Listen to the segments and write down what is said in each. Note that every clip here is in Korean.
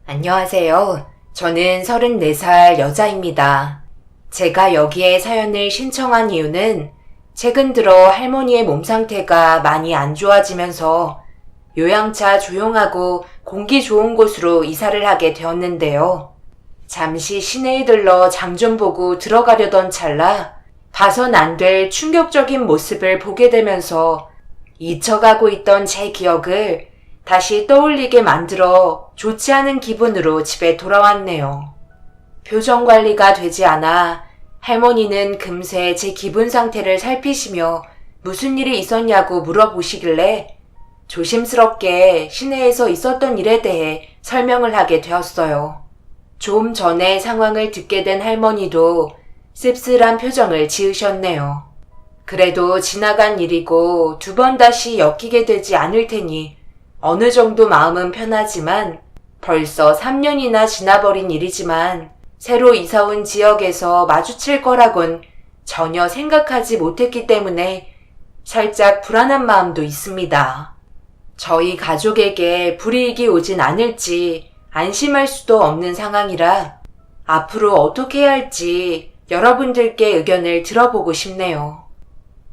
안녕하세요. 저는 34살 여자입니다. 제가 여기에 사연을 신청한 이유는 최근 들어 할머니의 몸 상태가 많이 안 좋아지면서 요양차 조용하고 공기 좋은 곳으로 이사를 하게 되었는데요. 잠시 시내에 들러 장 좀 보고 들어가려던 찰나 봐선 안 될 충격적인 모습을 보게 되면서 잊혀가고 있던 제 기억을 다시 떠올리게 만들어 좋지 않은 기분으로 집에 돌아왔네요. 표정 관리가 되지 않아 할머니는 금세 제 기분 상태를 살피시며 무슨 일이 있었냐고 물어보시길래 조심스럽게 시내에서 있었던 일에 대해 설명을 하게 되었어요. 좀 전에 상황을 듣게 된 할머니도 씁쓸한 표정을 지으셨네요. 그래도 지나간 일이고 두 번 다시 엮이게 되지 않을 테니 어느 정도 마음은 편하지만 벌써 3년이나 지나버린 일이지만 새로 이사온 지역에서 마주칠 거라곤 전혀 생각하지 못했기 때문에 살짝 불안한 마음도 있습니다. 저희 가족에게 불이익이 오진 않을지 안심할 수도 없는 상황이라 앞으로 어떻게 해야 할지 여러분들께 의견을 들어보고 싶네요.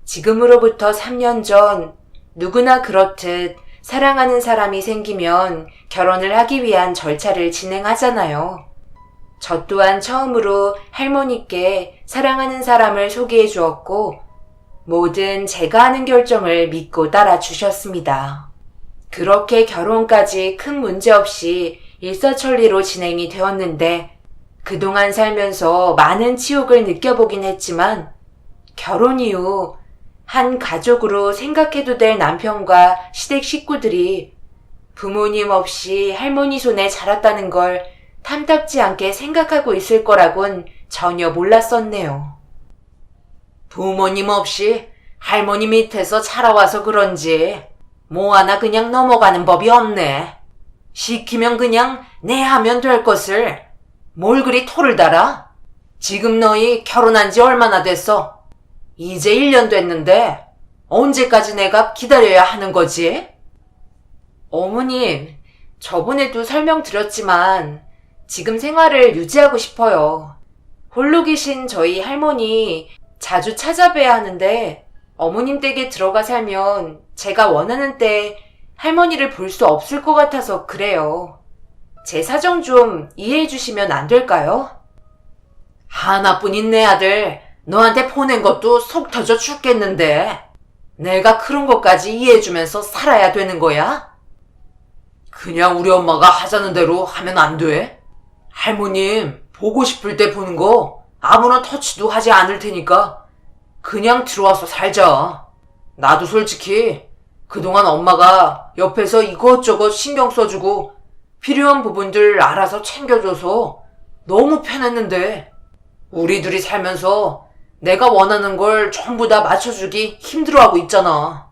지금으로부터 3년 전 누구나 그렇듯 사랑하는 사람이 생기면 결혼을 하기 위한 절차를 진행하잖아요. 저 또한 처음으로 할머니께 사랑하는 사람을 소개해 주었고 모든 제가 하는 결정을 믿고 따라 주셨습니다. 그렇게 결혼까지 큰 문제 없이 일사천리로 진행이 되었는데 그동안 살면서 많은 치욕을 느껴보긴 했지만 결혼 이후 한 가족으로 생각해도 될 남편과 시댁 식구들이 부모님 없이 할머니 손에 자랐다는 걸 탐탁지 않게 생각하고 있을 거라곤 전혀 몰랐었네요. 부모님 없이 할머니 밑에서 자라와서 그런지 뭐 하나 그냥 넘어가는 법이 없네. 시키면 그냥 내 하면 될 것을 뭘 그리 토를 달아? 지금 너희 결혼한 지 얼마나 됐어? 이제 1년 됐는데 언제까지 내가 기다려야 하는 거지? 어머님, 저번에도 설명드렸지만 지금 생활을 유지하고 싶어요. 홀로 계신 저희 할머니 자주 찾아뵈야 하는데 어머님 댁에 들어가 살면 제가 원하는 때 할머니를 볼 수 없을 것 같아서 그래요. 제 사정 좀 이해해 주시면 안 될까요? 하나뿐인 내 아들 너한테 보낸 것도 속 터져 죽겠는데 내가 그런 것까지 이해해주면서 살아야 되는 거야? 그냥 우리 엄마가 하자는 대로 하면 안 돼? 할머님 보고 싶을 때 보는 거 아무런 터치도 하지 않을 테니까 그냥 들어와서 살자. 나도 솔직히 그동안 엄마가 옆에서 이것저것 신경 써주고 필요한 부분들 알아서 챙겨줘서 너무 편했는데 우리 둘이 살면서 내가 원하는 걸 전부 다 맞춰주기 힘들어하고 있잖아.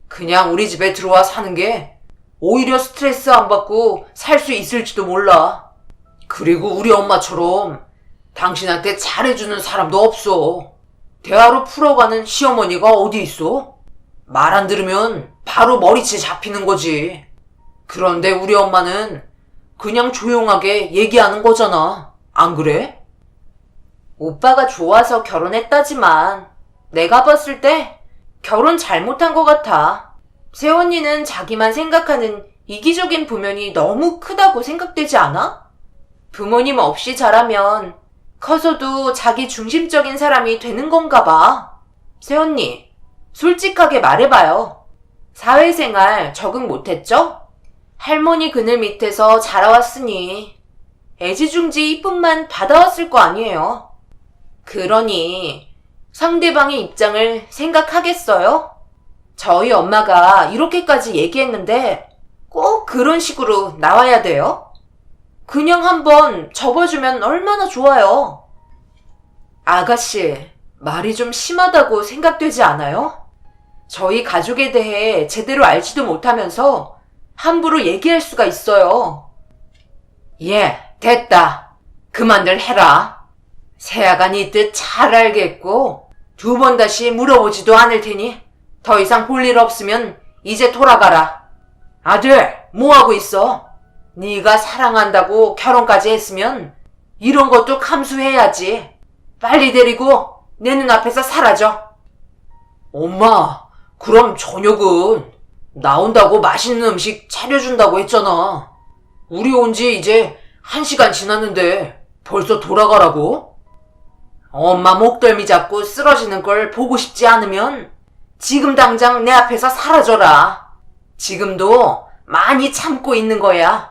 그냥 우리 집에 들어와 사는 게 오히려 스트레스 안 받고 살 수 있을지도 몰라. 그리고 우리 엄마처럼 당신한테 잘해주는 사람도 없어. 대화로 풀어가는 시어머니가 어디 있어? 말 안 들으면 바로 머리채 잡히는 거지. 그런데 우리 엄마는 그냥 조용하게 얘기하는 거잖아. 안 그래? 오빠가 좋아서 결혼했다지만 내가 봤을 때 결혼 잘못한 것 같아. 새언니는 자기만 생각하는 이기적인 부면이 너무 크다고 생각되지 않아? 부모님 없이 자라면 커서도 자기 중심적인 사람이 되는 건가 봐. 새언니, 솔직하게 말해봐요. 사회생활 적응 못했죠? 할머니 그늘 밑에서 자라왔으니 애지중지 이쁨만 받아왔을 거 아니에요. 그러니 상대방의 입장을 생각하겠어요? 저희 엄마가 이렇게까지 얘기했는데 꼭 그런 식으로 나와야 돼요? 그냥 한번 접어주면 얼마나 좋아요. 아가씨, 말이 좀 심하다고 생각되지 않아요? 저희 가족에 대해 제대로 알지도 못하면서 함부로 얘기할 수가 있어요. 예, 됐다. 그만들 해라. 새아가 네 뜻 잘 알겠고 2번 다시 물어보지도 않을 테니 더 이상 볼 일 없으면 이제 돌아가라. 아들, 뭐하고 있어? 네가 사랑한다고 결혼까지 했으면 이런 것도 감수해야지. 빨리 데리고 내 눈앞에서 사라져. 엄마, 그럼 저녁은 나온다고 맛있는 음식 차려준다고 했잖아. 우리 온 지 이제 1시간 지났는데 벌써 돌아가라고? 엄마 목덜미 잡고 쓰러지는 걸 보고 싶지 않으면 지금 당장 내 앞에서 사라져라. 지금도 많이 참고 있는 거야.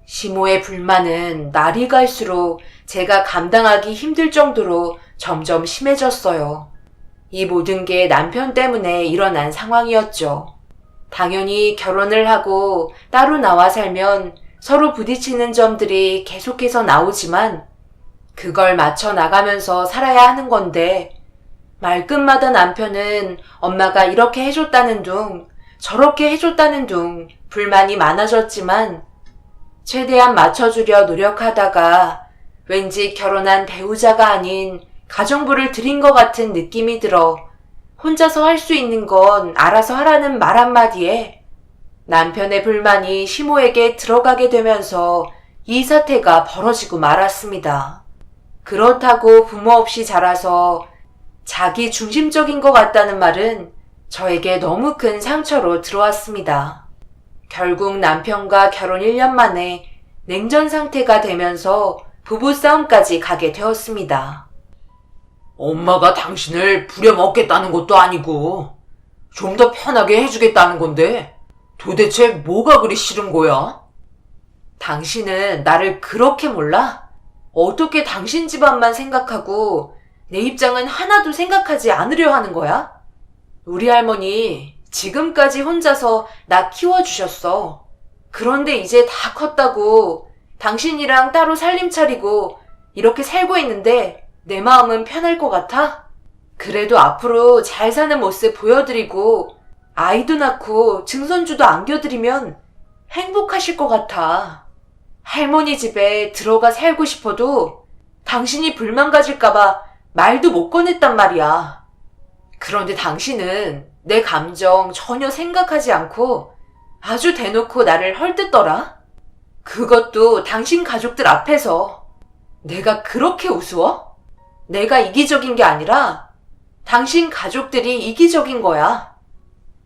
시모의 불만은 날이 갈수록 제가 감당하기 힘들 정도로 점점 심해졌어요. 이 모든 게 남편 때문에 일어난 상황이었죠. 당연히 결혼을 하고 따로 나와 살면 서로 부딪히는 점들이 계속해서 나오지만 그걸 맞춰 나가면서 살아야 하는 건데 말끝마다 남편은 엄마가 이렇게 해줬다는 둥 저렇게 해줬다는 둥 불만이 많아졌지만 최대한 맞춰주려 노력하다가 왠지 결혼한 배우자가 아닌 가정부를 들인 것 같은 느낌이 들어 혼자서 할 수 있는 건 알아서 하라는 말 한마디에 남편의 불만이 시모에게 들어가게 되면서 이 사태가 벌어지고 말았습니다. 그렇다고 부모 없이 자라서 자기 중심적인 것 같다는 말은 저에게 너무 큰 상처로 들어왔습니다. 결국 남편과 결혼 1년 만에 냉전 상태가 되면서 부부싸움까지 가게 되었습니다. 엄마가 당신을 부려먹겠다는 것도 아니고 좀 더 편하게 해주겠다는 건데 도대체 뭐가 그리 싫은 거야? 당신은 나를 그렇게 몰라? 어떻게 당신 집안만 생각하고 내 입장은 하나도 생각하지 않으려 하는 거야? 우리 할머니 지금까지 혼자서 나 키워주셨어. 그런데 이제 다 컸다고 당신이랑 따로 살림 차리고 이렇게 살고 있는데 내 마음은 편할 것 같아? 그래도 앞으로 잘 사는 모습 보여드리고 아이도 낳고 증손주도 안겨드리면 행복하실 것 같아. 할머니 집에 들어가 살고 싶어도 당신이 불만 가질까봐 말도 못 꺼냈단 말이야. 그런데 당신은 내 감정 전혀 생각하지 않고 아주 대놓고 나를 헐뜯더라? 그것도 당신 가족들 앞에서. 내가 그렇게 우스워? 내가 이기적인 게 아니라 당신 가족들이 이기적인 거야.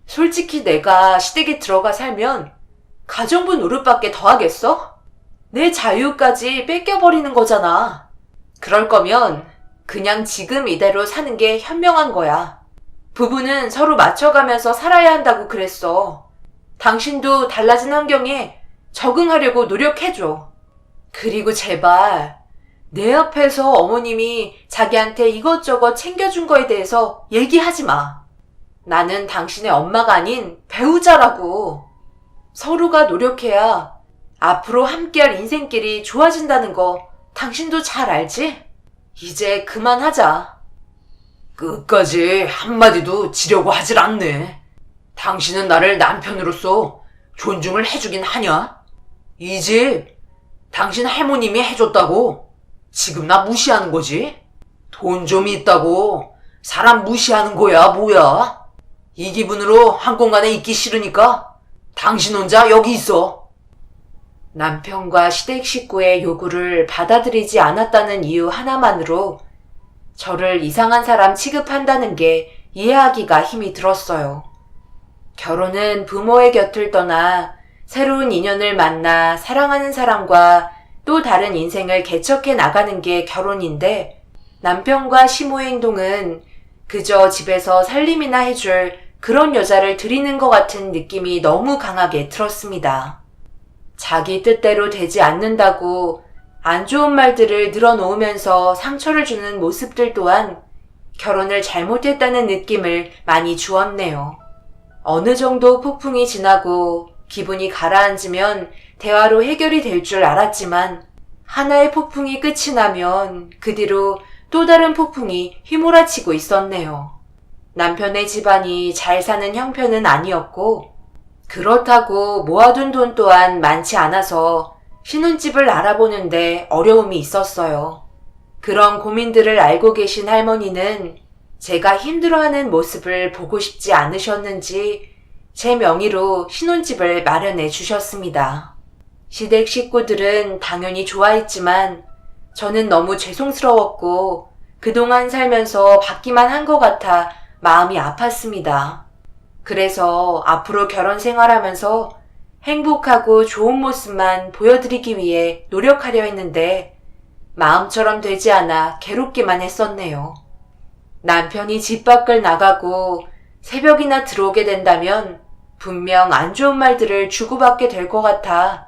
솔직히 내가 시댁에 들어가 살면 가정부 노릇밖에 더 하겠어? 내 자유까지 뺏겨버리는 거잖아. 그럴 거면 그냥 지금 이대로 사는 게 현명한 거야. 부부는 서로 맞춰가면서 살아야 한다고 그랬어. 당신도 달라진 환경에 적응하려고 노력해줘. 그리고 제발 내 앞에서 어머님이 자기한테 이것저것 챙겨준 거에 대해서 얘기하지 마. 나는 당신의 엄마가 아닌 배우자라고. 서로가 노력해야 앞으로 함께할 인생길이 좋아진다는 거 당신도 잘 알지? 이제 그만하자. 끝까지 한마디도 지려고 하질 않네. 당신은 나를 남편으로서 존중을 해주긴 하냐? 이 집 당신 할머님이 해줬다고 지금 나 무시하는 거지? 돈 좀 있다고 사람 무시하는 거야 뭐야? 이 기분으로 한 공간에 있기 싫으니까 당신 혼자 여기 있어. 남편과 시댁 식구의 요구를 받아들이지 않았다는 이유 하나만으로 저를 이상한 사람 취급한다는 게 이해하기가 힘이 들었어요. 결혼은 부모의 곁을 떠나 새로운 인연을 만나 사랑하는 사람과 또 다른 인생을 개척해 나가는 게 결혼인데 남편과 시모의 행동은 그저 집에서 살림이나 해줄 그런 여자를 들이는 것 같은 느낌이 너무 강하게 들었습니다. 자기 뜻대로 되지 않는다고 안 좋은 말들을 늘어놓으면서 상처를 주는 모습들 또한 결혼을 잘못했다는 느낌을 많이 주었네요. 어느 정도 폭풍이 지나고 기분이 가라앉으면 대화로 해결이 될 줄 알았지만 하나의 폭풍이 끝이 나면 그 뒤로 또 다른 폭풍이 휘몰아치고 있었네요. 남편의 집안이 잘 사는 형편은 아니었고 그렇다고 모아둔 돈 또한 많지 않아서 신혼집을 알아보는데 어려움이 있었어요. 그런 고민들을 알고 계신 할머니는 제가 힘들어하는 모습을 보고 싶지 않으셨는지 제 명의로 신혼집을 마련해 주셨습니다. 시댁 식구들은 당연히 좋아했지만 저는 너무 죄송스러웠고 그동안 살면서 받기만 한 것 같아 마음이 아팠습니다. 그래서 앞으로 결혼 생활하면서 행복하고 좋은 모습만 보여드리기 위해 노력하려 했는데 마음처럼 되지 않아 괴롭기만 했었네요. 남편이 집 밖을 나가고 새벽이나 들어오게 된다면 분명 안 좋은 말들을 주고받게 될 것 같아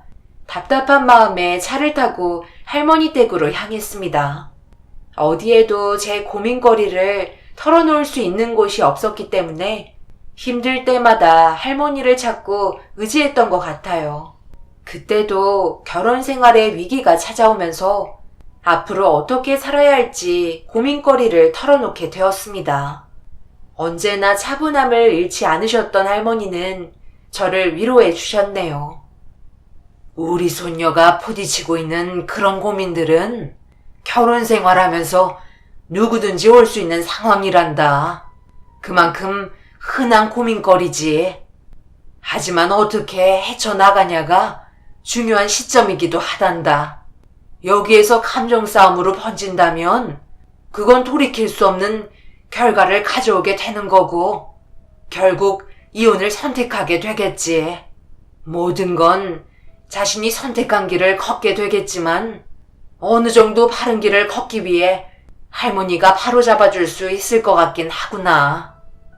답답한 마음에 차를 타고 할머니 댁으로 향했습니다. 어디에도 제 고민거리를 털어놓을 수 있는 곳이 없었기 때문에 힘들 때마다 할머니를 찾고 의지했던 것 같아요. 그때도 결혼 생활에 위기가 찾아오면서 앞으로 어떻게 살아야 할지 고민거리를 털어놓게 되었습니다. 언제나 차분함을 잃지 않으셨던 할머니는 저를 위로해 주셨네요. 우리 손녀가 부딪히고 있는 그런 고민들은 결혼 생활하면서 누구든지 올 수 있는 상황이란다. 그만큼 흔한 고민거리지. 하지만 어떻게 헤쳐나가냐가 중요한 시점이기도 하단다. 여기에서 감정 싸움으로 번진다면 그건 돌이킬 수 없는 결과를 가져오게 되는 거고 결국 이혼을 선택하게 되겠지. 모든 건 자신이 선택한 길을 걷게 되겠지만 어느 정도 바른 길을 걷기 위해 할머니가 바로잡아줄 수 있을 것 같긴 하구나.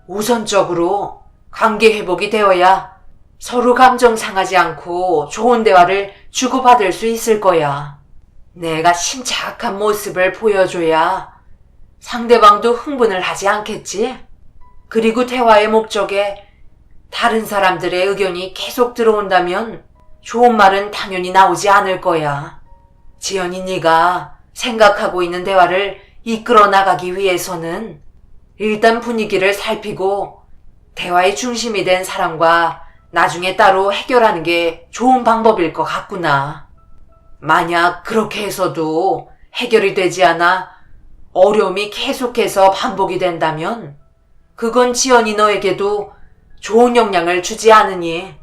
우선적으로 관계 회복이 되어야 서로 감정 상하지 않고 좋은 대화를 주고받을 수 있을 거야. 내가 침착한 모습을 보여줘야 상대방도 흥분을 하지 않겠지? 그리고 대화의 목적에 다른 사람들의 의견이 계속 들어온다면 좋은 말은 당연히 나오지 않을 거야. 지연이 네가 생각하고 있는 대화를 이끌어 나가기 위해서는 일단 분위기를 살피고 대화의 중심이 된 사람과 나중에 따로 해결하는 게 좋은 방법일 것 같구나. 만약 그렇게 해서도 해결이 되지 않아 어려움이 계속해서 반복이 된다면 그건 지연이 너에게도 좋은 영향을 주지 않으니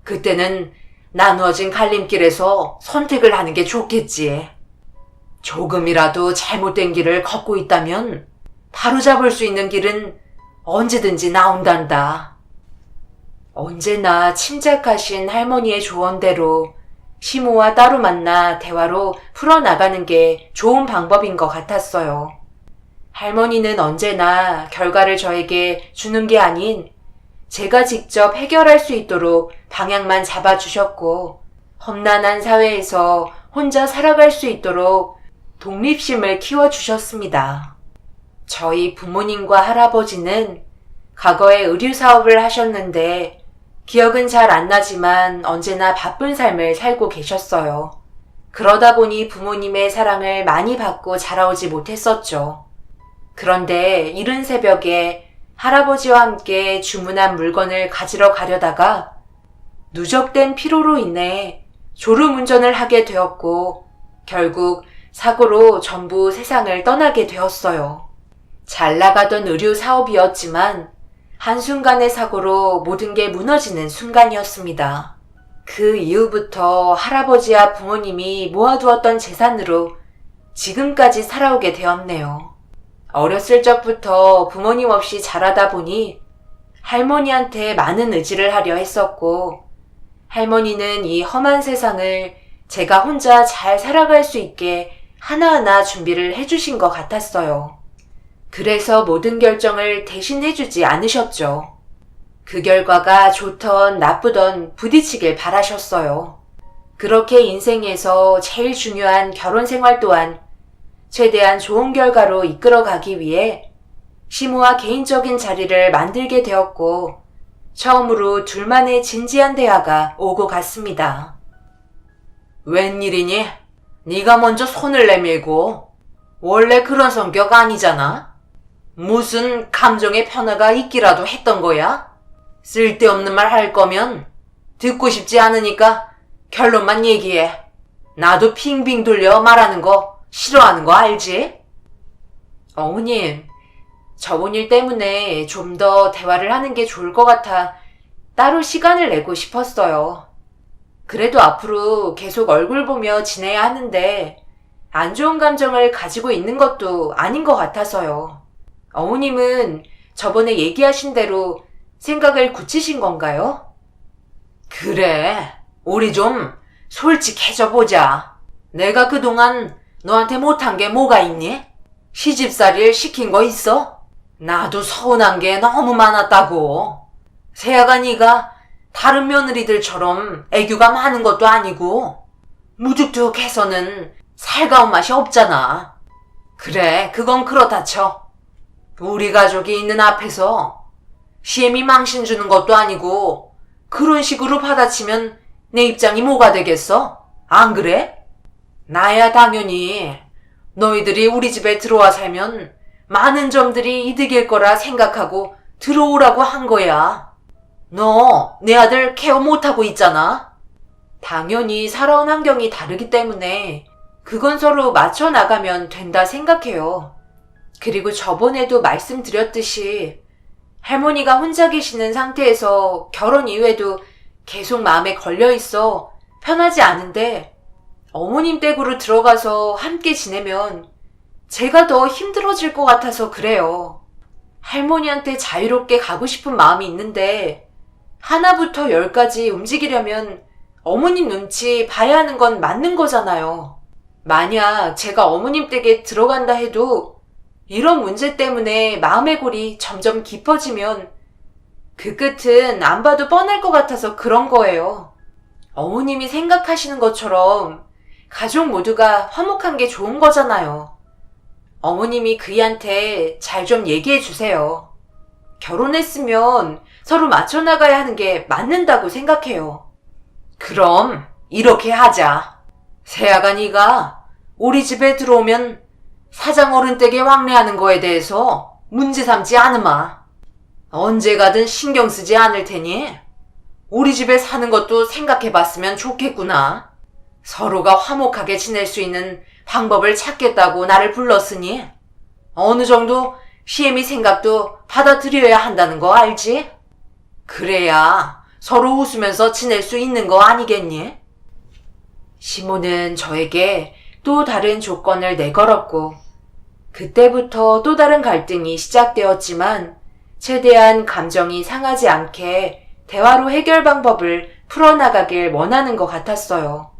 그때는 나누어진 갈림길에서 선택을 하는 게 좋겠지. 조금이라도 잘못된 길을 걷고 있다면 바로잡을 수 있는 길은 언제든지 나온단다. 언제나 침착하신 할머니의 조언대로 시모와 따로 만나 대화로 풀어나가는 게 좋은 방법인 것 같았어요. 할머니는 언제나 결과를 저에게 주는 게 아닌 제가 직접 해결할 수 있도록 방향만 잡아주셨고 험난한 사회에서 혼자 살아갈 수 있도록 독립심을 키워주셨습니다. 저희 부모님과 할아버지는 과거에 의류 사업을 하셨는데 기억은 잘 안 나지만 언제나 바쁜 삶을 살고 계셨어요. 그러다 보니 부모님의 사랑을 많이 받고 자라오지 못했었죠. 그런데 이른 새벽에 할아버지와 함께 주문한 물건을 가지러 가려다가 누적된 피로로 인해 졸음운전을 하게 되었고 결국 사고로 전부 세상을 떠나게 되었어요. 잘 나가던 의류 사업이었지만 한순간의 사고로 모든 게 무너지는 순간이었습니다. 그 이후부터 할아버지와 부모님이 모아두었던 재산으로 지금까지 살아오게 되었네요. 어렸을 적부터 부모님 없이 자라다 보니 할머니한테 많은 의지를 하려 했었고 할머니는 이 험한 세상을 제가 혼자 잘 살아갈 수 있게 하나하나 준비를 해주신 것 같았어요. 그래서 모든 결정을 대신 해주지 않으셨죠. 그 결과가 좋던 나쁘던 부딪히길 바라셨어요. 그렇게 인생에서 제일 중요한 결혼 생활 또한 최대한 좋은 결과로 이끌어가기 위해 시모와 개인적인 자리를 만들게 되었고 처음으로 둘만의 진지한 대화가 오고 갔습니다. 웬일이니? 네가 먼저 손을 내밀고 원래 그런 성격 아니잖아? 무슨 감정의 변화가 있기라도 했던 거야? 쓸데없는 말 할 거면 듣고 싶지 않으니까 결론만 얘기해. 나도 핑핑 돌려 말하는 거 싫어하는 거 알지? 어머님, 저번 일 때문에 좀 더 대화를 하는 게 좋을 것 같아 따로 시간을 내고 싶었어요. 그래도 앞으로 계속 얼굴 보며 지내야 하는데 안 좋은 감정을 가지고 있는 것도 아닌 것 같아서요. 어머님은 저번에 얘기하신 대로 생각을 굳히신 건가요? 그래, 우리 좀 솔직해져 보자. 내가 그동안 너한테 못한 게 뭐가 있니? 시집살이를 시킨 거 있어? 나도 서운한 게 너무 많았다고. 세아가 네가 다른 며느리들처럼 애교가 많은 것도 아니고 무뚝뚝해서는 살가운 맛이 없잖아. 그래, 그건 그렇다 쳐. 우리 가족이 있는 앞에서 시엠이 망신 주는 것도 아니고 그런 식으로 받아치면 내 입장이 뭐가 되겠어? 안 그래? 나야 당연히 너희들이 우리 집에 들어와 살면 많은 점들이 이득일 거라 생각하고 들어오라고 한 거야. 너 내 아들 케어 못하고 있잖아. 당연히 살아온 환경이 다르기 때문에 그건 서로 맞춰 나가면 된다 생각해요. 그리고 저번에도 말씀드렸듯이 할머니가 혼자 계시는 상태에서 결혼 이후에도 계속 마음에 걸려 있어 편하지 않은데 어머님 댁으로 들어가서 함께 지내면 제가 더 힘들어질 것 같아서 그래요. 할머니한테 자유롭게 가고 싶은 마음이 있는데 하나부터 열까지 움직이려면 어머님 눈치 봐야 하는 건 맞는 거잖아요. 만약 제가 어머님 댁에 들어간다 해도 이런 문제 때문에 마음의 골이 점점 깊어지면 그 끝은 안 봐도 뻔할 것 같아서 그런 거예요. 어머님이 생각하시는 것처럼 가족 모두가 화목한 게 좋은 거잖아요. 어머님이 그이한테 잘 좀 얘기해 주세요. 결혼했으면 서로 맞춰 나가야 하는 게 맞는다고 생각해요. 그럼 이렇게 하자. 세아가 네가 우리 집에 들어오면 사장어른 댁에 왕래하는 거에 대해서 문제 삼지 않으마. 언제 가든 신경 쓰지 않을 테니 우리 집에 사는 것도 생각해 봤으면 좋겠구나. 서로가 화목하게 지낼 수 있는 방법을 찾겠다고 나를 불렀으니 어느 정도 시애미 생각도 받아들여야 한다는 거 알지? 그래야 서로 웃으면서 지낼 수 있는 거 아니겠니? 시모는 저에게 또 다른 조건을 내걸었고 그때부터 또 다른 갈등이 시작되었지만 최대한 감정이 상하지 않게 대화로 해결 방법을 풀어나가길 원하는 것 같았어요.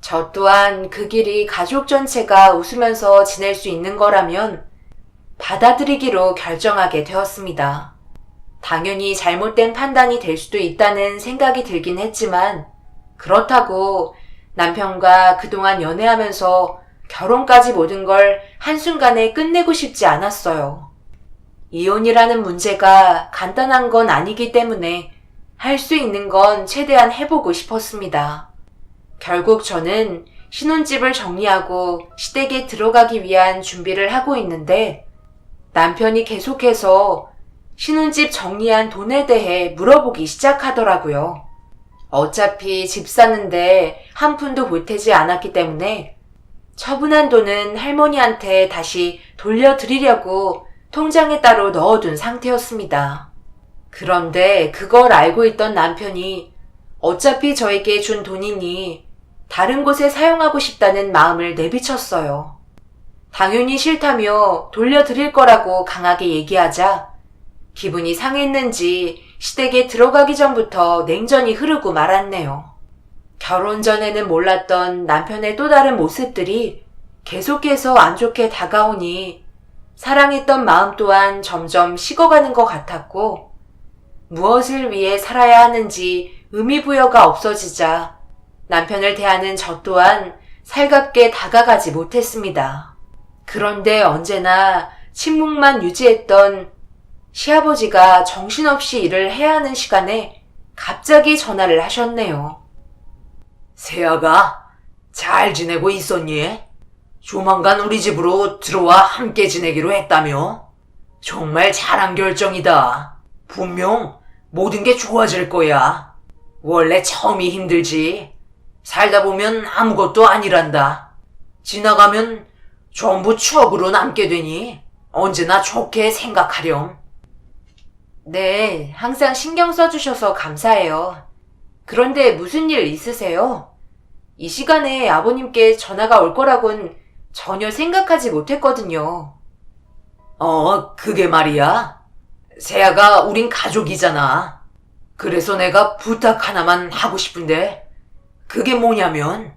저 또한 그 길이 가족 전체가 웃으면서 지낼 수 있는 거라면 받아들이기로 결정하게 되었습니다. 당연히 잘못된 판단이 될 수도 있다는 생각이 들긴 했지만 그렇다고 남편과 그동안 연애하면서 결혼까지 모든 걸 한순간에 끝내고 싶지 않았어요. 이혼이라는 문제가 간단한 건 아니기 때문에 할 수 있는 건 최대한 해보고 싶었습니다. 결국 저는 신혼집을 정리하고 시댁에 들어가기 위한 준비를 하고 있는데 남편이 계속해서 신혼집 정리한 돈에 대해 물어보기 시작하더라고요. 어차피 집 사는데 한 푼도 보태지 않았기 때문에 처분한 돈은 할머니한테 다시 돌려드리려고 통장에 따로 넣어둔 상태였습니다. 그런데 그걸 알고 있던 남편이 어차피 저에게 준 돈이니 다른 곳에 사용하고 싶다는 마음을 내비쳤어요. 당연히 싫다며 돌려드릴 거라고 강하게 얘기하자 기분이 상했는지 시댁에 들어가기 전부터 냉전이 흐르고 말았네요. 결혼 전에는 몰랐던 남편의 또 다른 모습들이 계속해서 안 좋게 다가오니 사랑했던 마음 또한 점점 식어가는 것 같았고 무엇을 위해 살아야 하는지 의미부여가 없어지자 남편을 대하는 저 또한 살갑게 다가가지 못했습니다. 그런데 언제나 침묵만 유지했던 시아버지가 정신없이 일을 해야 하는 시간에 갑자기 전화를 하셨네요. 세아가 잘 지내고 있었니? 조만간 우리 집으로 들어와 함께 지내기로 했다며? 정말 잘한 결정이다. 분명 모든 게 좋아질 거야. 원래 처음이 힘들지. 살다 보면 아무것도 아니란다. 지나가면 전부 추억으로 남게 되니 언제나 좋게 생각하렴. 네, 항상 신경 써주셔서 감사해요. 그런데 무슨 일 있으세요? 이 시간에 아버님께 전화가 올 거라곤 전혀 생각하지 못했거든요. 그게 말이야. 세아가 우린 가족이잖아. 그래서 내가 부탁 하나만 하고 싶은데, 그게 뭐냐면,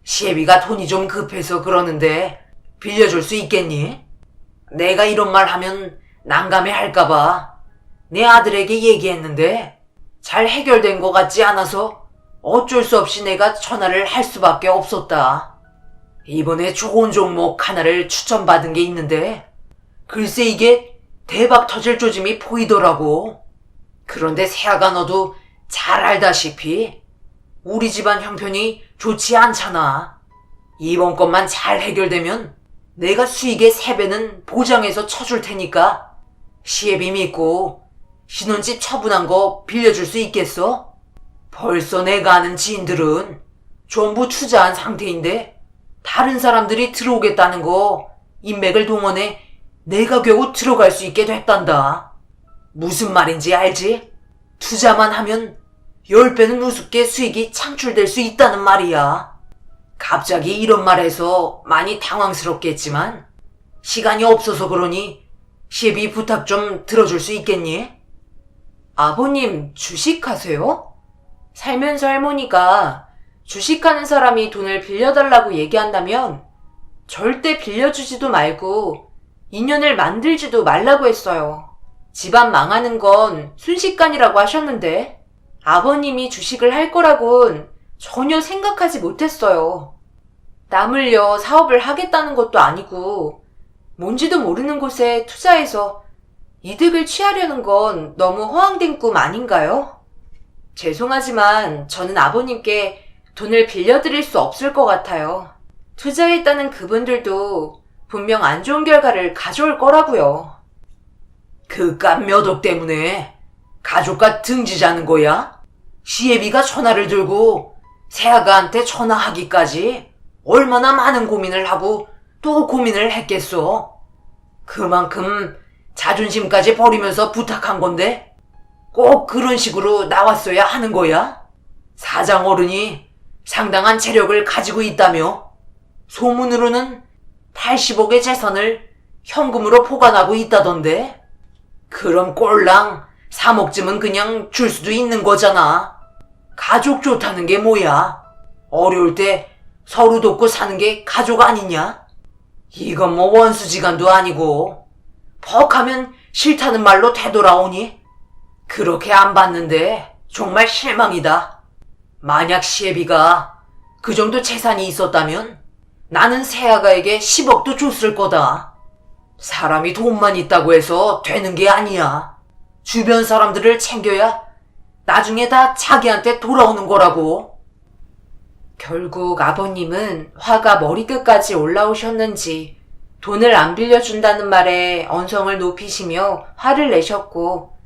시애비가 돈이 좀 급해서 그러는데, 빌려줄 수 있겠니? 내가 이런 말 하면 난감해 할까봐 내 아들에게 얘기했는데, 잘 해결된 것 같지 않아서 어쩔 수 없이 내가 전화를 할 수밖에 없었다. 이번에 좋은 종목 하나를 추천받은 게 있는데, 글쎄 이게 대박 터질 조짐이 보이더라고. 그런데 세아가 너도 잘 알다시피 우리 집안 형편이 좋지 않잖아. 이번 것만 잘 해결되면 내가 수익의 3배는 보장해서 쳐줄 테니까 시애비 믿고 신혼집 처분한 거 빌려줄 수 있겠어? 벌써 내가 아는 지인들은 전부 투자한 상태인데 다른 사람들이 들어오겠다는 거 인맥을 동원해 내가 겨우 들어갈 수 있게 됐단다. 무슨 말인지 알지? 투자만 하면 10배는 우습게 수익이 창출될 수 있다는 말이야. 갑자기 이런 말해서 많이 당황스럽겠지만 시간이 없어서 그러니 시애비 부탁 좀 들어줄 수 있겠니? 아버님 주식하세요? 살면서 할머니가 주식하는 사람이 돈을 빌려달라고 얘기한다면 절대 빌려주지도 말고 인연을 만들지도 말라고 했어요. 집안 망하는 건 순식간이라고 하셨는데 아버님이 주식을 할 거라곤 전혀 생각하지 못했어요. 남을려 사업을 하겠다는 것도 아니고 뭔지도 모르는 곳에 투자해서 이득을 취하려는 건 너무 허황된 꿈 아닌가요? 죄송하지만 저는 아버님께 돈을 빌려드릴 수 없을 것 같아요. 투자했다는 그분들도 분명 안 좋은 결과를 가져올 거라고요. 그깟 몇 억 때문에 가족과 등지자는 거야? 시애비가 전화를 들고 세아가한테 전화하기까지 얼마나 많은 고민을 하고 또 고민을 했겠어. 그만큼 자존심까지 버리면서 부탁한 건데 꼭 그런 식으로 나왔어야 하는 거야? 사장 어른이 상당한 재력을 가지고 있다며 소문으로는 80억의 재산을 현금으로 보관하고 있다던데. 그럼 꼴랑 3억쯤은 그냥 줄 수도 있는 거잖아. 가족 좋다는 게 뭐야? 어려울 때 서로 돕고 사는 게 가족 아니냐? 이건 뭐 원수지간도 아니고 퍽하면 싫다는 말로 되돌아오니? 그렇게 안 받는데 정말 실망이다. 만약 시애비가 그 정도 재산이 있었다면 나는 세아가에게 10억도 줬을 거다. 사람이 돈만 있다고 해서 되는 게 아니야. 주변 사람들을 챙겨야 나중에 다 자기한테 돌아오는 거라고. 결국 아버님은 화가 머리끝까지 올라오셨는지 돈을 안 빌려준다는 말에 언성을 높이시며 화를 내셨고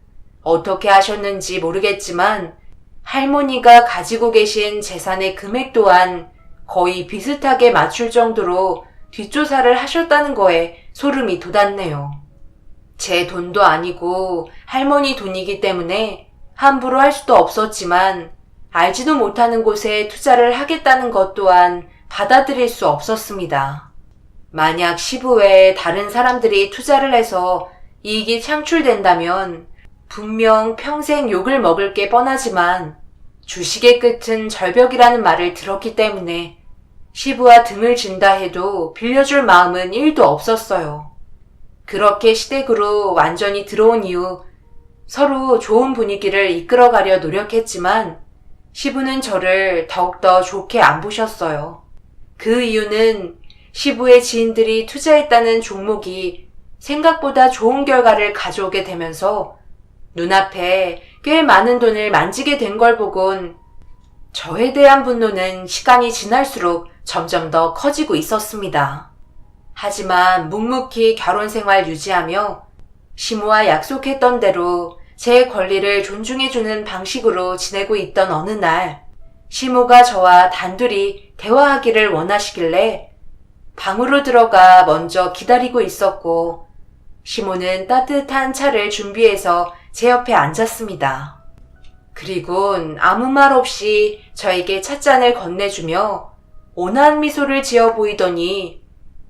어떻게 하셨는지 모르겠지만 할머니가 가지고 계신 재산의 금액 또한 거의 비슷하게 맞출 정도로 뒷조사를 하셨다는 거에 소름이 돋았네요. 제 돈도 아니고 할머니 돈이기 때문에 함부로 할 수도 없었지만 알지도 못하는 곳에 투자를 하겠다는 것 또한 받아들일 수 없었습니다. 만약 시부에 다른 사람들이 투자를 해서 이익이 창출된다면 분명 평생 욕을 먹을 게 뻔하지만 주식의 끝은 절벽이라는 말을 들었기 때문에 시부와 등을 진다 해도 빌려줄 마음은 1도 없었어요. 그렇게 시댁으로 완전히 들어온 이후 서로 좋은 분위기를 이끌어가려 노력했지만 시부는 저를 더욱더 좋게 안 보셨어요. 그 이유는 시부의 지인들이 투자했다는 종목이 생각보다 좋은 결과를 가져오게 되면서 눈앞에 꽤 많은 돈을 만지게 된 걸 보곤 저에 대한 분노는 시간이 지날수록 점점 더 커지고 있었습니다. 하지만 묵묵히 결혼 생활 유지하며 시모와 약속했던 대로 제 권리를 존중해주는 방식으로 지내고 있던 어느 날 시모가 저와 단둘이 대화하기를 원하시길래 방으로 들어가 먼저 기다리고 있었고 시모는 따뜻한 차를 준비해서 제 옆에 앉았습니다. 그리곤 아무 말 없이 저에게 찻잔을 건네주며 온화한 미소를 지어 보이더니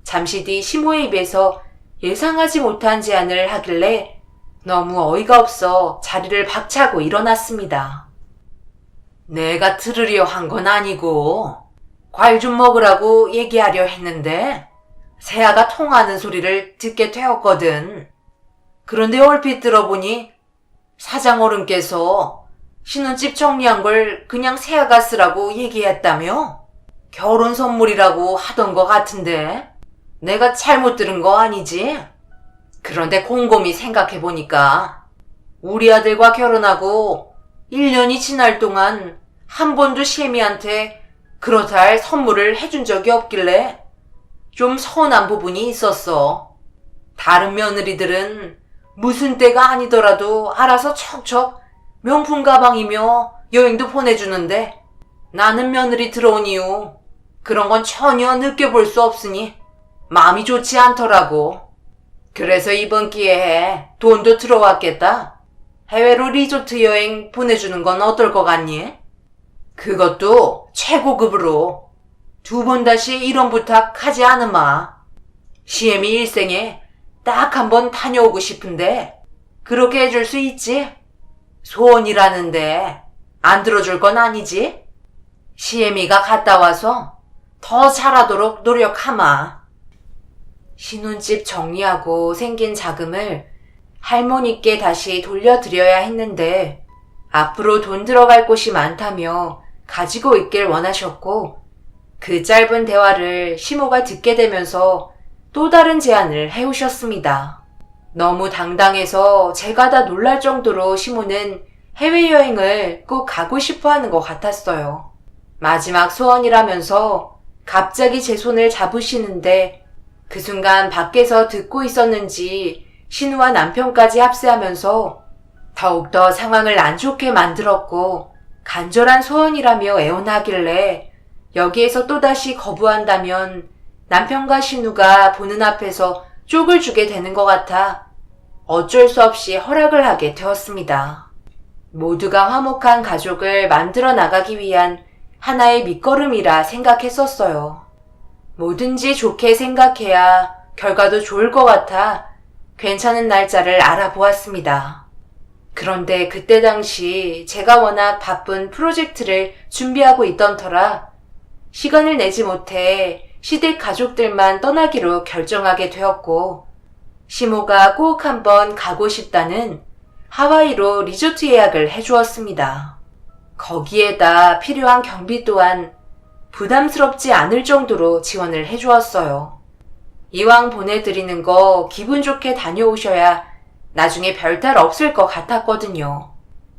잠시 뒤 시모의 입에서 예상하지 못한 제안을 하길래 너무 어이가 없어 자리를 박차고 일어났습니다. 내가 들으려 한 건 아니고 과일 좀 먹으라고 얘기하려 했는데 세아가 통하는 소리를 듣게 되었거든. 그런데 얼핏 들어보니 사장 어른께서 신혼집 정리한 걸 그냥 세아가 쓰라고 얘기했다며? 결혼 선물이라고 하던 것 같은데 내가 잘못 들은 거 아니지? 그런데 곰곰이 생각해보니까 우리 아들과 결혼하고 1년이 지날 동안 한 번도 시애미한테 그렇다 할 선물을 해준 적이 없길래 좀 서운한 부분이 있었어. 다른 며느리들은 무슨 때가 아니더라도 알아서 척척 명품 가방이며 여행도 보내주는데 나는 며느리 들어온 이후 그런 건 전혀 느껴볼 수 없으니 마음이 좋지 않더라고. 그래서 이번 기회에 돈도 들어왔겠다. 해외로 리조트 여행 보내주는 건 어떨 것 같니? 그것도 최고급으로. 2번 다시 이런 부탁하지 않으마. 시애미 일생에 딱 한 번 다녀오고 싶은데 그렇게 해줄 수 있지? 소원이라는데 안 들어줄 건 아니지? 시애미가 갔다 와서 더 잘하도록 노력하마. 신혼집 정리하고 생긴 자금을 할머니께 다시 돌려드려야 했는데 앞으로 돈 들어갈 곳이 많다며 가지고 있길 원하셨고 그 짧은 대화를 시모가 듣게 되면서 또 다른 제안을 해오셨습니다. 너무 당당해서 제가 다 놀랄 정도로 시모는 해외여행을 꼭 가고 싶어 하는 것 같았어요. 마지막 소원이라면서 갑자기 제 손을 잡으시는데 그 순간 밖에서 듣고 있었는지 신우와 남편까지 합세하면서 더욱더 상황을 안 좋게 만들었고 간절한 소원이라며 애원하길래 여기에서 또다시 거부한다면 남편과 신우가 보는 앞에서 쪽을 주게 되는 것 같아 어쩔 수 없이 허락을 하게 되었습니다. 모두가 화목한 가족을 만들어 나가기 위한 하나의 밑거름이라 생각했었어요. 뭐든지 좋게 생각해야 결과도 좋을 것 같아 괜찮은 날짜를 알아보았습니다. 그런데 그때 당시 제가 워낙 바쁜 프로젝트를 준비하고 있던 터라 시간을 내지 못해 시댁 가족들만 떠나기로 결정하게 되었고 시모가 꼭 한번 가고 싶다는 하와이로 리조트 예약을 해주었습니다. 거기에다 필요한 경비 또한 부담스럽지 않을 정도로 지원을 해주었어요. 이왕 보내드리는 거 기분 좋게 다녀오셔야 나중에 별탈 없을 것 같았거든요.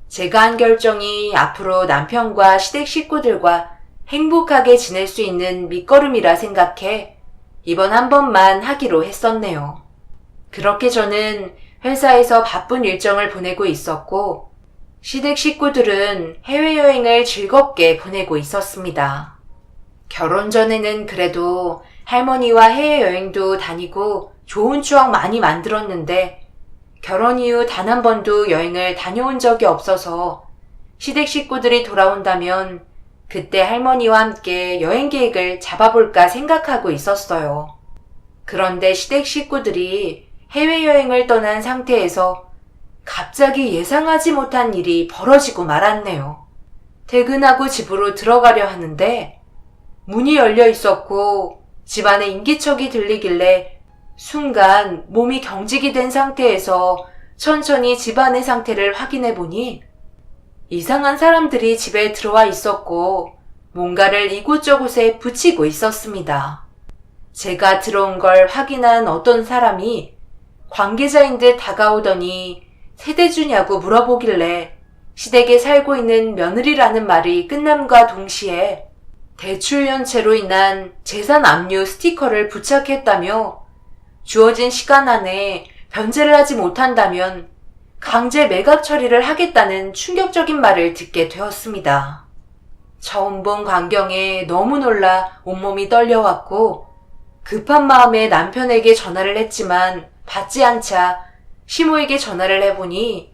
제가 한 결정이 앞으로 남편과 시댁 식구들과 행복하게 지낼 수 있는 밑거름이라 생각해 이번 한 번만 하기로 했었네요. 그렇게 저는 회사에서 바쁜 일정을 보내고 있었고 시댁 식구들은 해외여행을 즐겁게 보내고 있었습니다. 결혼 전에는 그래도 할머니와 해외여행도 다니고 좋은 추억 많이 만들었는데 결혼 이후 단 한 번도 여행을 다녀온 적이 없어서 시댁 식구들이 돌아온다면 그때 할머니와 함께 여행 계획을 잡아볼까 생각하고 있었어요. 그런데 시댁 식구들이 해외여행을 떠난 상태에서 갑자기 예상하지 못한 일이 벌어지고 말았네요. 퇴근하고 집으로 들어가려 하는데 문이 열려 있었고 집안에 인기척이 들리길래 순간 몸이 경직이 된 상태에서 천천히 집안의 상태를 확인해 보니 이상한 사람들이 집에 들어와 있었고 뭔가를 이곳저곳에 붙이고 있었습니다. 제가 들어온 걸 확인한 어떤 사람이 관계자인 듯 다가오더니 세대주냐고 물어보길래 시댁에 살고 있는 며느리라는 말이 끝남과 동시에 대출 연체로 인한 재산 압류 스티커를 부착했다며 주어진 시간 안에 변제를 하지 못한다면 강제 매각 처리를 하겠다는 충격적인 말을 듣게 되었습니다. 처음 본 광경에 너무 놀라 온몸이 떨려왔고 급한 마음에 남편에게 전화를 했지만 받지 않자 시모에게 전화를 해보니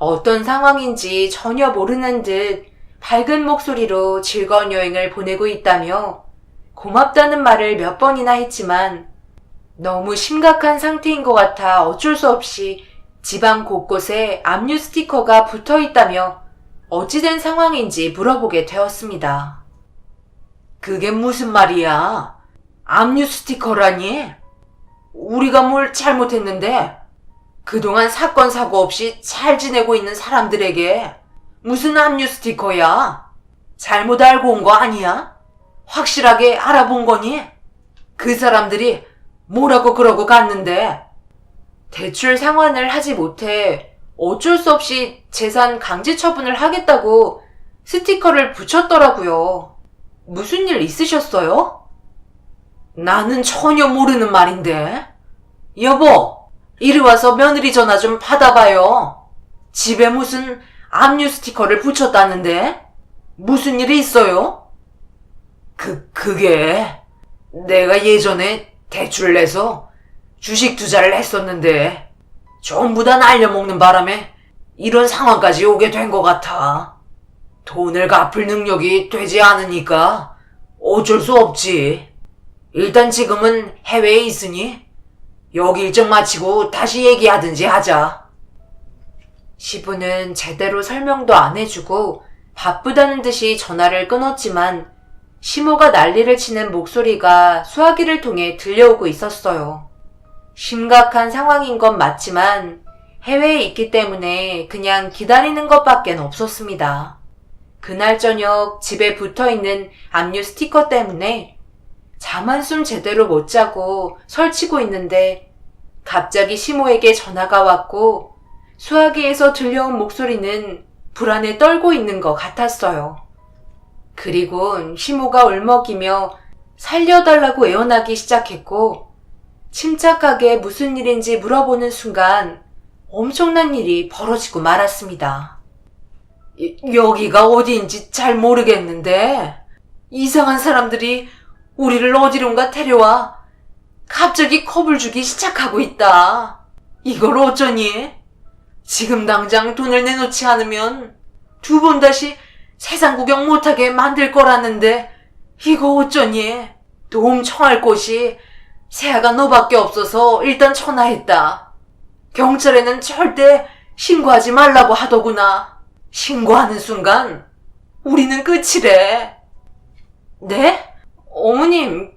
어떤 상황인지 전혀 모르는 듯 밝은 목소리로 즐거운 여행을 보내고 있다며 고맙다는 말을 몇 번이나 했지만 너무 심각한 상태인 것 같아 어쩔 수 없이 집안 곳곳에 압류 스티커가 붙어 있다며 어찌된 상황인지 물어보게 되었습니다. 그게 무슨 말이야? 압류 스티커라니? 우리가 뭘 잘못했는데? 그동안 사건 사고 없이 잘 지내고 있는 사람들에게 무슨 압류 스티커야? 잘못 알고 온 거 아니야? 확실하게 알아본 거니? 그 사람들이 뭐라고 그러고 갔는데? 대출 상환을 하지 못해 어쩔 수 없이 재산 강제 처분을 하겠다고 스티커를 붙였더라고요. 무슨 일 있으셨어요? 나는 전혀 모르는 말인데. 여보, 이리 와서 며느리 전화 좀 받아봐요. 집에 무슨 압류 스티커를 붙였다는데? 무슨 일이 있어요? 그게 내가 예전에 대출을 내서 주식 투자를 했었는데 전부 다 날려먹는 바람에 이런 상황까지 오게 된 것 같아. 돈을 갚을 능력이 되지 않으니까 어쩔 수 없지. 일단 지금은 해외에 있으니 여기 일정 마치고 다시 얘기하든지 하자. 시부는 제대로 설명도 안 해주고 바쁘다는 듯이 전화를 끊었지만 시모가 난리를 치는 목소리가 수화기를 통해 들려오고 있었어요. 심각한 상황인 건 맞지만 해외에 있기 때문에 그냥 기다리는 것밖엔 없었습니다. 그날 저녁 집에 붙어있는 압류 스티커 때문에 잠 한숨 제대로 못 자고 설치고 있는데 갑자기 시모에게 전화가 왔고 수화기에서 들려온 목소리는 불안에 떨고 있는 것 같았어요. 그리곤 시모가 울먹이며 살려달라고 애원하기 시작했고 침착하게 무슨 일인지 물어보는 순간 엄청난 일이 벌어지고 말았습니다. 여기가 어디인지 잘 모르겠는데 이상한 사람들이 우리를 어디론가 데려와 갑자기 겁을 주기 시작하고 있다. 이걸 어쩌니? 지금 당장 돈을 내놓지 않으면 두 번 다시 세상 구경 못하게 만들 거라는데 이거 어쩌니? 도움 청할 곳이 세아가 너밖에 없어서 일단 전화했다. 경찰에는 절대 신고하지 말라고 하더구나. 신고하는 순간 우리는 끝이래. 네? 어머님,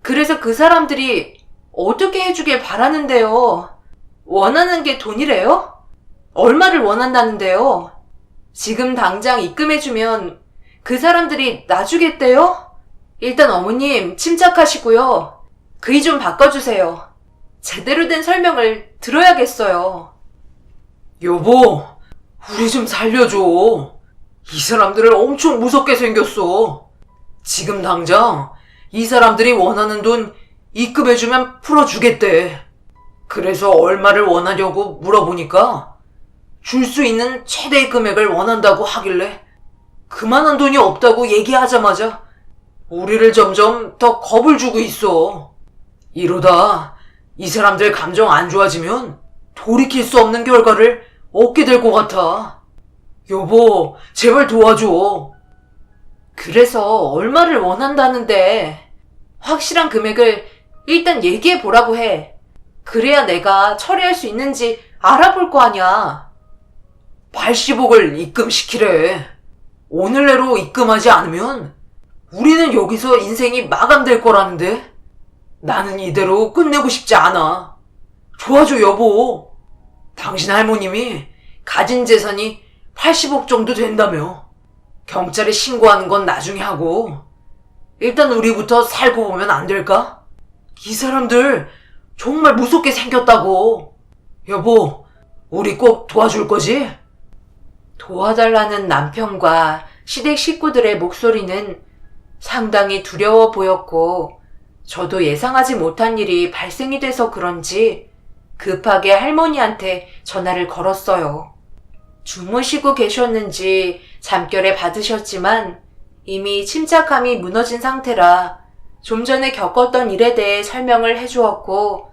그래서 그 사람들이 어떻게 해주길 바라는데요? 원하는 게 돈이래요? 얼마를 원한다는데요? 지금 당장 입금해주면 그 사람들이 놔주겠대요? 일단 어머님 침착하시고요. 그이 좀 바꿔주세요. 제대로 된 설명을 들어야겠어요. 여보, 우리 좀 살려줘. 이 사람들을 엄청 무섭게 생겼어. 지금 당장 이 사람들이 원하는 돈 입금해주면 풀어주겠대. 그래서 얼마를 원하냐고 물어보니까 줄 수 있는 최대 금액을 원한다고 하길래 그만한 돈이 없다고 얘기하자마자 우리를 점점 더 겁을 주고 있어. 이러다 이 사람들 감정 안 좋아지면 돌이킬 수 없는 결과를 얻게 될 것 같아. 여보, 제발 도와줘. 그래서 얼마를 원한다는데 확실한 금액을 일단 얘기해 보라고 해. 그래야 내가 처리할 수 있는지 알아볼 거 아니야. 80억을 입금시키래. 오늘 내로 입금하지 않으면 우리는 여기서 인생이 마감될 거라는데 나는 이대로 끝내고 싶지 않아. 도와줘 여보. 당신 할머님이 가진 재산이 80억 정도 된다며. 경찰에 신고하는 건 나중에 하고 일단 우리부터 살고 보면 안 될까? 이 사람들 정말 무섭게 생겼다고. 여보, 우리 꼭 도와줄 거지? 도와달라는 남편과 시댁 식구들의 목소리는 상당히 두려워 보였고 저도 예상하지 못한 일이 발생이 돼서 그런지 급하게 할머니한테 전화를 걸었어요. 주무시고 계셨는지 잠결에 받으셨지만 이미 침착함이 무너진 상태라 좀 전에 겪었던 일에 대해 설명을 해주었고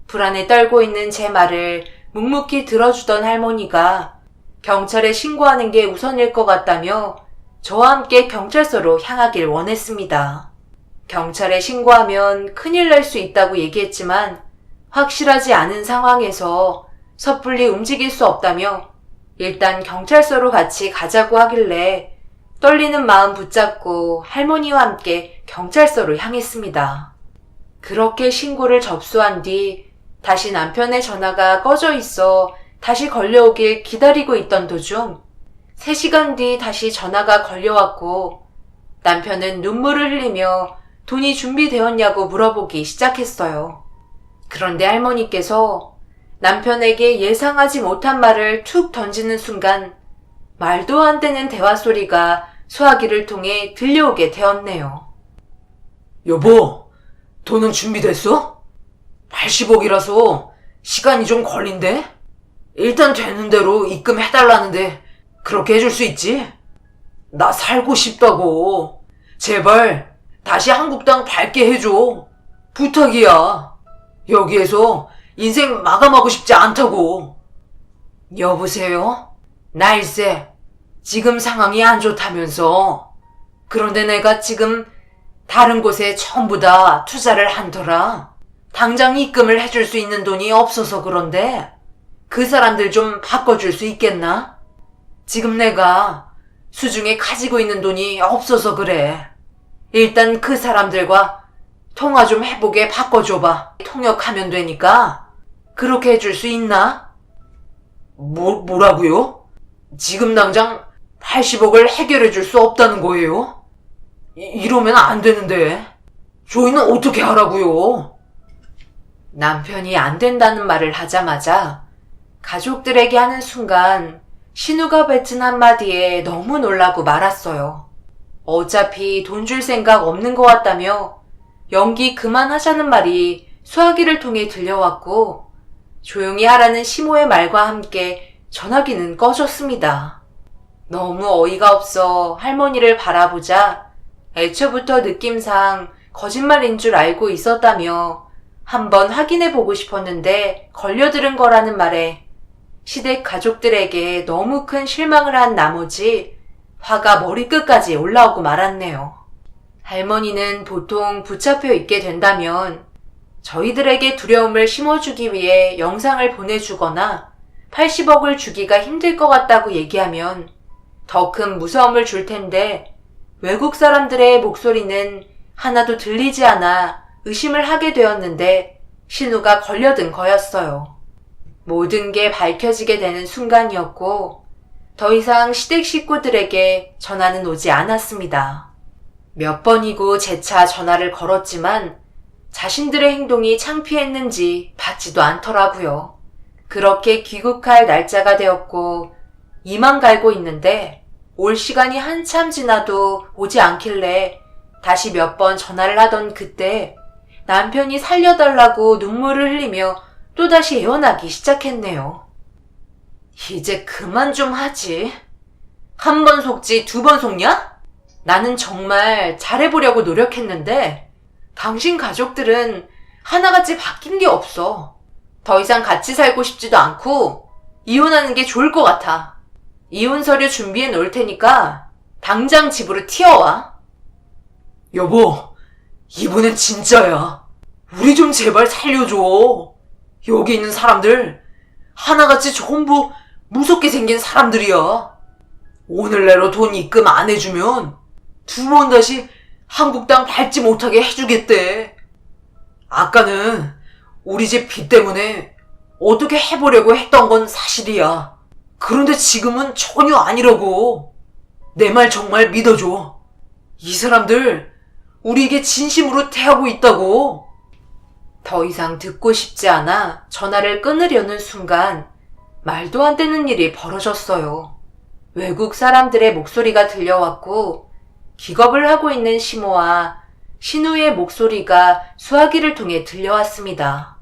불안에 떨고 있는 제 말을 묵묵히 들어주던 할머니가 경찰에 신고하는 게 우선일 것 같다며 저와 함께 경찰서로 향하길 원했습니다. 경찰에 신고하면 큰일 날 수 있다고 얘기했지만 확실하지 않은 상황에서 섣불리 움직일 수 없다며 일단 경찰서로 같이 가자고 하길래 떨리는 마음 붙잡고 할머니와 함께 경찰서로 향했습니다. 그렇게 신고를 접수한 뒤 다시 남편의 전화가 꺼져 있어 다시 걸려오길 기다리고 있던 도중 3시간 뒤 다시 전화가 걸려왔고 남편은 눈물을 흘리며 돈이 준비되었냐고 물어보기 시작했어요. 그런데 할머니께서 남편에게 예상하지 못한 말을 툭 던지는 순간 말도 안 되는 대화 소리가 수화기를 통해 들려오게 되었네요. 여보, 돈은 준비됐어? 80억이라서 시간이 좀 걸린대? 일단 되는 대로 입금해달라는데 그렇게 해줄 수 있지? 나 살고 싶다고. 제발 다시 한국당 밟게 해줘. 부탁이야. 여기에서 인생 마감하고 싶지 않다고. 여보세요? 나일세, 지금 상황이 안 좋다면서. 그런데 내가 지금 다른 곳에 전부 다 투자를 한더라. 당장 입금을 해줄 수 있는 돈이 없어서 그런데 그 사람들 좀 바꿔줄 수 있겠나? 지금 내가 수중에 가지고 있는 돈이 없어서 그래. 일단 그 사람들과 통화 좀 해보게 바꿔줘봐. 통역하면 되니까. 그렇게 해줄 수 있나? 뭐라고요? 지금 당장 80억을 해결해줄 수 없다는 거예요? 이러면 안 되는데. 저희는 어떻게 하라고요? 남편이 안 된다는 말을 하자마자 가족들에게 하는 순간 신우가 뱉은 한마디에 너무 놀라고 말았어요. 어차피 돈 줄 생각 없는 것 같다며 연기 그만하자는 말이 수화기를 통해 들려왔고 조용히 하라는 시모의 말과 함께 전화기는 꺼졌습니다. 너무 어이가 없어 할머니를 바라보자 애초부터 느낌상 거짓말인 줄 알고 있었다며 한번 확인해 보고 싶었는데 걸려들은 거라는 말에 시댁 가족들에게 너무 큰 실망을 한 나머지 화가 머리끝까지 올라오고 말았네요. 할머니는 보통 붙잡혀 있게 된다면 저희들에게 두려움을 심어주기 위해 영상을 보내주거나 80억을 주기가 힘들 것 같다고 얘기하면 더 큰 무서움을 줄 텐데 외국 사람들의 목소리는 하나도 들리지 않아 의심을 하게 되었는데 신우가 걸려든 거였어요. 모든 게 밝혀지게 되는 순간이었고 더 이상 시댁 식구들에게 전화는 오지 않았습니다. 몇 번이고 재차 전화를 걸었지만 자신들의 행동이 창피했는지 받지도 않더라고요. 그렇게 귀국할 날짜가 되었고 이만 갈고 있는데 올 시간이 한참 지나도 오지 않길래 다시 몇 번 전화를 하던 그때 남편이 살려달라고 눈물을 흘리며 또다시 애원하기 시작했네요. 이제 그만 좀 하지. 한 번 속지 2번 속냐? 나는 정말 잘해보려고 노력했는데 당신 가족들은 하나같이 바뀐 게 없어. 더 이상 같이 살고 싶지도 않고 이혼하는 게 좋을 것 같아. 이혼 서류 준비해 놓을 테니까 당장 집으로 튀어와. 여보, 이번엔 진짜야. 우리 좀 제발 살려줘. 여기 있는 사람들 하나같이 전부 무섭게 생긴 사람들이야. 오늘 내로 돈 입금 안 해주면 2번 다시 한국 땅 밟지 못하게 해주겠대. 아까는 우리 집 빚 때문에 어떻게 해보려고 했던 건 사실이야. 그런데 지금은 전혀 아니라고. 내 말 정말 믿어줘. 이 사람들 우리에게 진심으로 대하고 있다고. 더 이상 듣고 싶지 않아 전화를 끊으려는 순간 말도 안 되는 일이 벌어졌어요. 외국 사람들의 목소리가 들려왔고 기겁을 하고 있는 시모와 신우의 목소리가 수화기를 통해 들려왔습니다.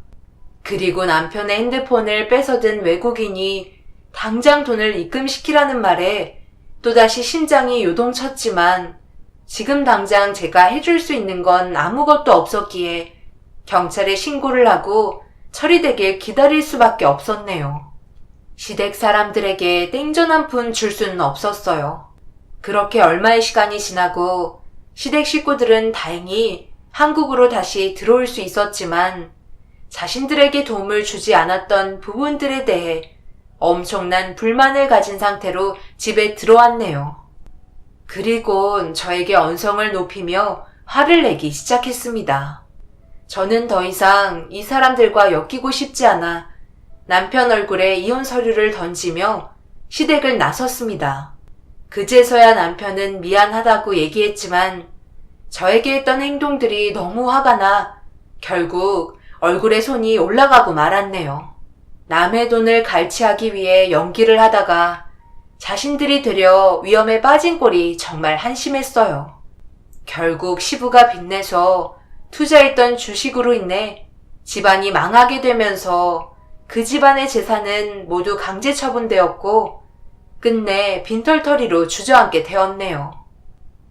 그리고 남편의 핸드폰을 뺏어든 외국인이 당장 돈을 입금시키라는 말에 또다시 심장이 요동쳤지만 지금 당장 제가 해줄 수 있는 건 아무것도 없었기에 경찰에 신고를 하고 처리되길 기다릴 수밖에 없었네요. 시댁 사람들에게 땡전 한 푼 줄 수는 없었어요. 그렇게 얼마의 시간이 지나고 시댁 식구들은 다행히 한국으로 다시 들어올 수 있었지만 자신들에게 도움을 주지 않았던 부분들에 대해 엄청난 불만을 가진 상태로 집에 들어왔네요. 그리곤 저에게 언성을 높이며 화를 내기 시작했습니다. 저는 더 이상 이 사람들과 엮이고 싶지 않아 남편 얼굴에 이혼 서류를 던지며 시댁을 나섰습니다. 그제서야 남편은 미안하다고 얘기했지만 저에게 했던 행동들이 너무 화가 나 결국 얼굴에 손이 올라가고 말았네요. 남의 돈을 갈취하기 위해 연기를 하다가 자신들이 되려 위험에 빠진 꼴이 정말 한심했어요. 결국 시부가 빚내서 투자했던 주식으로 인해 집안이 망하게 되면서 그 집안의 재산은 모두 강제 처분되었고 끝내 빈털터리로 주저앉게 되었네요.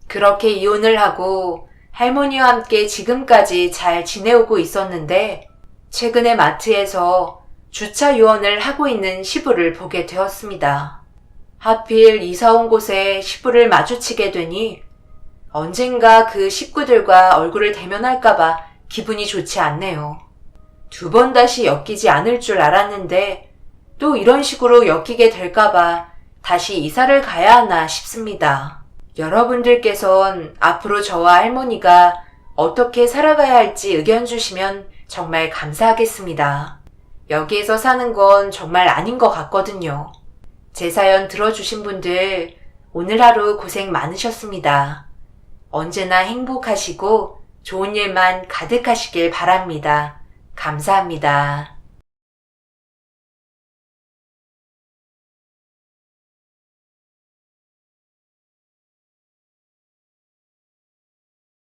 그렇게 이혼을 하고 할머니와 함께 지금까지 잘 지내오고 있었는데 최근에 마트에서 주차 요원을 하고 있는 시부를 보게 되었습니다. 하필 이사 온 곳에 시부를 마주치게 되니 언젠가 그 식구들과 얼굴을 대면할까봐 기분이 좋지 않네요. 2번 다시 엮이지 않을 줄 알았는데 또 이런 식으로 엮이게 될까봐 다시 이사를 가야 하나 싶습니다. 여러분들께선 앞으로 저와 할머니가 어떻게 살아가야 할지 의견 주시면 정말 감사하겠습니다. 여기에서 사는 건 정말 아닌 것 같거든요. 제 사연 들어주신 분들 오늘 하루 고생 많으셨습니다. 언제나 행복하시고 좋은 일만 가득하시길 바랍니다. 감사합니다.